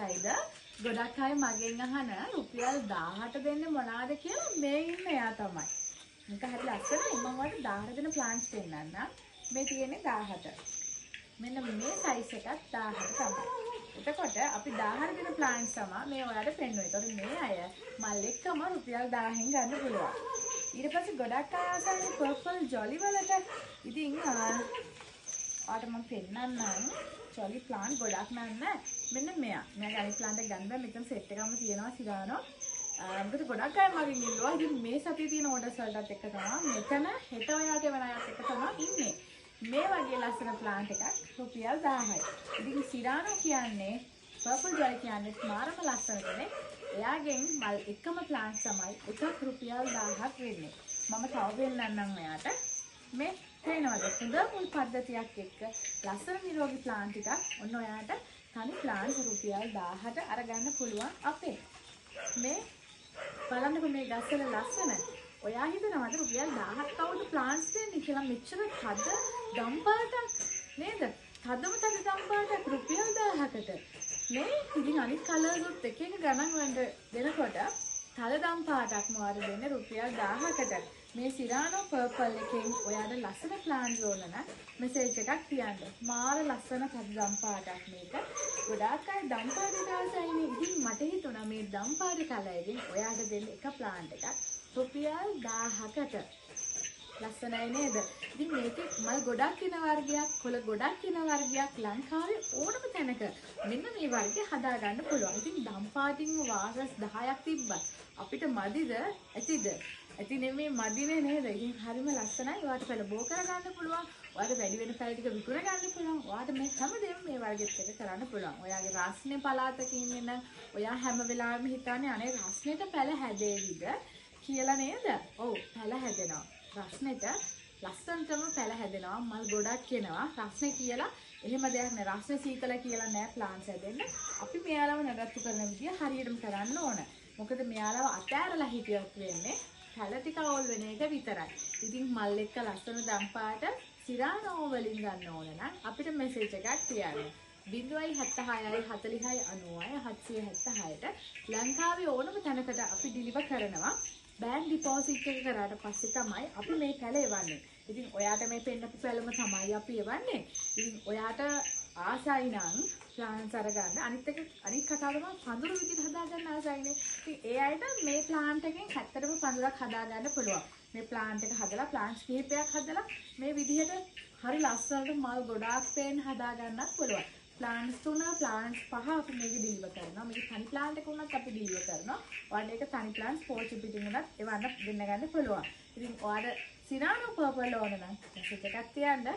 අවශ්‍යයිද? ගොඩක් අය මගෙන් අහන රුපියල් 1000ට දෙන්නේ මොනවාද කියලා මේ ඉන්න එයා තමයි. මේක හරි ලස්සනයි. මම ඔයාලට 1000 දෙන ප්ලාන්ට්ස් පෙන්නන්නම්. මේ තියෙන්නේ 1000ට. මෙන්න මේ සයිස් එකත් 1000ට තමයි. එතකොට අපි 1000 දෙන ප්ලාන්ට්ස් තමයි මේ ඔයාලට පෙන්වන්නේ. ඒතකොට මේ අය මල් එක්කම රුපියල් 1000න් ගන්න පුළුවන්. ඊට පස්සේ ගොඩක් අය ආසන්නේ පර්පල් ජොලි වලට. ඉතින් ඔයාලට මම පෙන්නන්නම් ජොලි ප්ලාන්ට් ගොඩක් නන්න. මෙන්න මෙයා. මෙයාගේ අනිත් ප්ලාන්ට් එක ගන්න බෑ. මෙතන සෙට් එකම තියෙනවා සිරානෝ. මොකද ගොඩක් අය මගෙන් ඉල්ලුවා. ඉතින් මේ සතියේ තියෙන ඕඩර්ස් වලටත් එක්ක තමයි මෙතන හෙට ඔයාලට වෙන අයත් එක්ක තමයි ඉන්නේ. මේ වගේ ලස්සන ප්ලාන්ට් එකක් රුපියල් 1000යි. ඉතින් සිරානෝ කියන්නේ පර්පල් ජොයි කියන්නේ මාරම ලස්සන කෙනෙක්. එයාගෙන් මල් එකම ප්ලාන්ට් තමයි එකක් රුපියල් 1000ක් වෙන්නේ. මම තව වෙන්නන්නම් ඔයාට. මේ තේනවද? හොඳ මුල් පද්ධතියක් එක්ක ලස්සන නිරෝගී ප්ලාන්ට් එකක් ඔන්න ඔයාට තනි ප්ලාන්ට් රුපියල් 1000ට අරගන්න පුළුවන් අපේ. මේ බලන්නකො මේ ගස්වල ලස්සන. ඔයා හිතනවාද රුපියල් 1000ක් කවුද ප්ලාන්ට්ස් දෙන්නේ කියලා? මෙච්චර තද ගම් පාටක් නේද? තදම තද ගම් පාටක් රුපියල් 1000කට. මේ ඉතින් අනිත් කලර්ස් උත් එක එක ගණන් වලට දෙනකොට තද ගම් පාටක් මොකද දෙන්නේ රුපියල් 1000කට. මේ සිරානෝ පර්පල් එකෙන් ඔයාට ලස්සන ප්ලාන්ට්ස් ඕන නම් මෙසේජ් එකක් තියන්න. මාර ලස්සන තද ගම් පාටක් මේක. ගොඩාක් අය දම් පාටට ආසයිනේ. ඉතින් මට හිතුණා මේ දම් පාට කලරයෙන් ඔයාට දෙන්න එක ප්ලාන්ට් එකක් රුපියල් 1000කට. ලස්සනයි නේද? ඉතින් මේකේ මල් ගොඩක් වෙන වර්ගයක්, කොළ ගොඩක් වෙන වර්ගයක් ලංකාවේ ඕනම තැනක මෙන්න මේ වර්ගය හදාගන්න පුළුවන්. ඉතින් දම් පාටින්ම වාසස් 10ක් තිබ්බත් අපිට මදිද? ඇතිද? ඇති නෙමෙයි මදිනේ නේද? ඉතින් හරිම ලස්සනයි. ඔයාට පෙළ බෝ කරගන්න පුළුවන්. ඔයාට වැඩි වෙන පැල ටික විකුණ ගන්න පුළුවන්. ඔයාට මේ හැමදේම මේ වර්ගෙත් එක කරන්න පුළුවන්. ඔයාගේ රස්නේ පළාතක ඉන්නේ නම් ඔයා හැම වෙලාවෙම හිතන්නේ අනේ රස්නෙට පැල හැදේවිද කියලා නේද? ඔව් පැල හැදෙනවා. රස්නෙට ලස්සනටම පැල හැදෙනවා. මල් ගොඩක් එනවා. රස්නේ කියලා එහෙම දෙයක් නෑ. රස්නේ සීතල කියලා නෑ ප්ලාන්ට්ස් හැදෙන්න. අපි මෙයාලව නඩත්තු කරන විදිය හරියටම කරන්න ඕන. මොකද මෙයාලව අතෑරලා හිටියොත් වෙන්නේ පැල ටික අවුල් වෙන එක විතරයි. ඉතින් මල් එක්ක ලස්සන දම් පාට සිරානෝ වලින් ගන්න ඕන නම් අපිට මෙසේජ් එකක් තියන්න. 076 46 90 776ට ලංකාවේ ඕනම තැනකට අපි ඩිලිවර් කරනවා. බෑන්ක් ඩිපොසිට් එක කරාට පස්සේ තමයි අපි මේ පැල එවන්නේ. ඉතින් ඔයාට මේ පෙන්නපු පැලම තමයි අපි එවන්නේ. ඉතින් ඔයාට ආසයි නම් ප්ලාන්ට්ස් අරගන්න. අනිත් කතාව තමයි පඳුරු විදිහට හදාගන්න ආසයිනේ. ඉතින් ඒ අයට මේ ප්ලාන්ට් එකෙන් ඇත්තටම පඳුරක් හදාගන්න පුළුවන්. මේ ප්ලාන්ට් එක හදලා ප්ලාන්ට්ස් කිහිපයක් හදලා මේ විදිහට හරි ලස්සනට මල් ගොඩාක් පේන්න හදාගන්නත් පුළුවන්. ප්ලාන්ට්ස් 3 ප්ලාන්ට්ස් 5 අපි මේක ඩිලිවර් කරනවා. මේක තනි ප්ලාන්ට් එකක් වුණත් අපි ඩිලිවර් කරනවා. ඔයාලට ඒක තනි ප්ලාන්ට්ස් පෝස්ට් පිටින් උනත් එවන්න දෙන්න ගන්න පුළුවන්. ඉතින් ඔයාලට සිරානෝ පර්පල් ඕන නම් මෙසේජ් එකක් තියන්න.